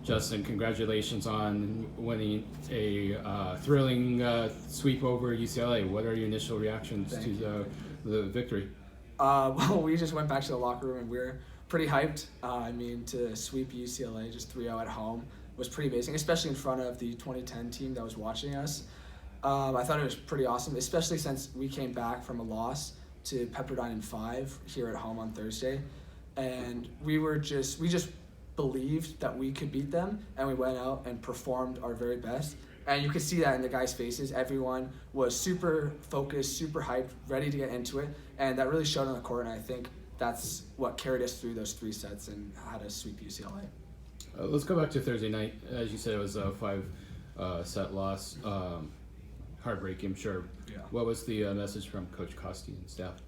Justin, congratulations on winning a thrilling sweep over UCLA. What are your initial reactions to the victory? Well, we just went back to the locker room and we were pretty hyped. To sweep UCLA just 3-0 at home was pretty amazing, especially in front of the 2010 team that was watching us. I thought it was pretty awesome, especially since we came back from a loss to Pepperdine in 5 here at home on Thursday. And we just believed that we could beat them, and we went out and performed our very best. And you could see that in the guys' faces. Everyone was super focused, super hyped, ready to get into it, and that really showed on the court, and I think that's what carried us through those 3 sets and had us sweep UCLA. Let's go back to Thursday night. As you said, it was a 5-set loss. Heartbreaking, I'm sure. Yeah. What was the message from Coach Costi and staff?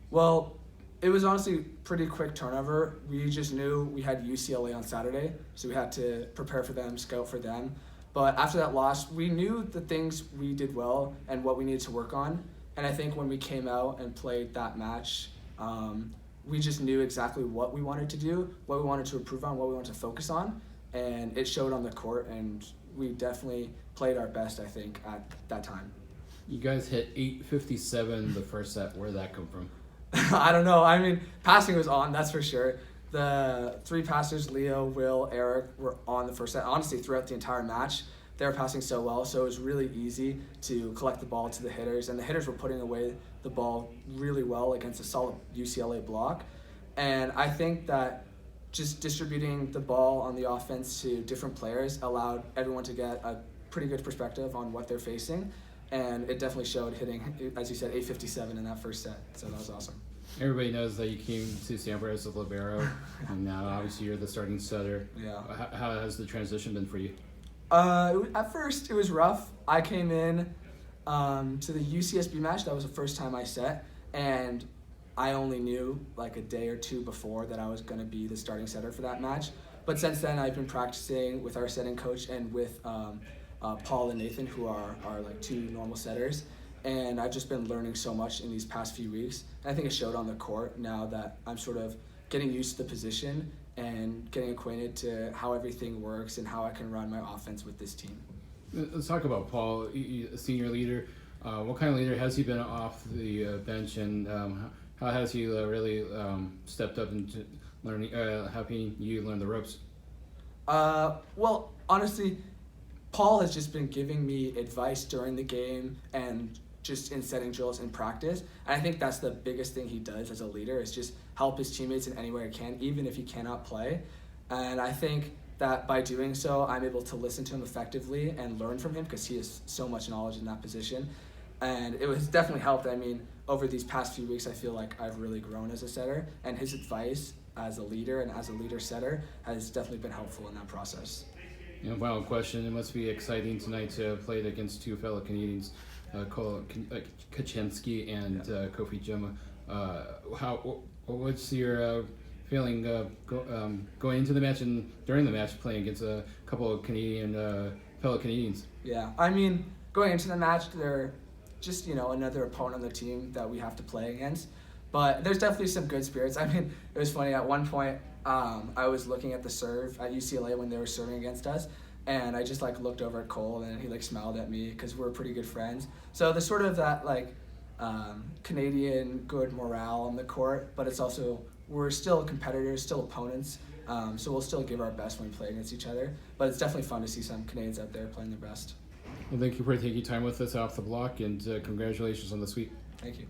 Well, it was honestly pretty quick turnover. We just knew we had UCLA on Saturday, so we had to prepare for them, scout for them. But after that loss, we knew the things we did well and what we needed to work on. And I think when we came out and played that match, we just knew exactly what we wanted to do, what we wanted to improve on, what we wanted to focus on. And it showed on the court, and we definitely played our best, I think, at that time. You guys hit 857 the first set. Where did that come from? I don't know. Passing was on, that's for sure. The 3 passers, Leo, Will, Eric, were on the first set. Honestly, throughout the entire match, they were passing so well, so it was really easy to collect the ball to the hitters, and the hitters were putting away the ball really well against a solid UCLA block. And I think that just distributing the ball on the offense to different players allowed everyone to get a pretty good perspective on what they're facing. And it definitely showed hitting, as you said, 857 in that first set. So that was awesome. Everybody knows that you came to Stanford as a libero, and now obviously you're the starting setter. Yeah. How has the transition been for you? At first, it was rough. I came in to the UCSB match. That was the first time I set, and I only knew like a day or 2 before that I was going to be the starting setter for that match. But since then, I've been practicing with our setting coach and with Paul and Nathan, who are like 2 normal setters. And I've just been learning so much in these past few weeks. And I think it showed on the court now that I'm sort of getting used to the position and getting acquainted to how everything works and how I can run my offense with this team. Let's talk about Paul, a senior leader. What kind of leader has he been off the bench, and how has he really stepped up into learning, helping you learn the ropes? Well, honestly, Paul has just been giving me advice during the game and just in setting drills in practice. And I think that's the biggest thing he does as a leader, is just help his teammates in any way he can, even if he cannot play. And I think that by doing so, I'm able to listen to him effectively and learn from him, because he has so much knowledge in that position. And it was definitely helped. Over these past few weeks, I feel like I've really grown as a setter, and his advice as a leader and as a leader setter has definitely been helpful in that process. And final question, it must be exciting tonight to play against 2 fellow Canadians, Kaczynski and Kofi Jima. What's your feeling going into the match and during the match playing against a couple of fellow Canadians? Yeah, going into the match, they're just another opponent on the team that we have to play against. But there's definitely some good spirits. It was funny, at one point, I was looking at the serve at UCLA when they were serving against us, and I just looked over at Cole, and he smiled at me because we're pretty good friends. So there's sort of that Canadian good morale on the court, but it's also, we're still competitors, still opponents, so we'll still give our best when we play against each other. But it's definitely fun to see some Canadians out there playing their best. Well, thank you for taking time with us off the block, and congratulations on the sweep. Thank you.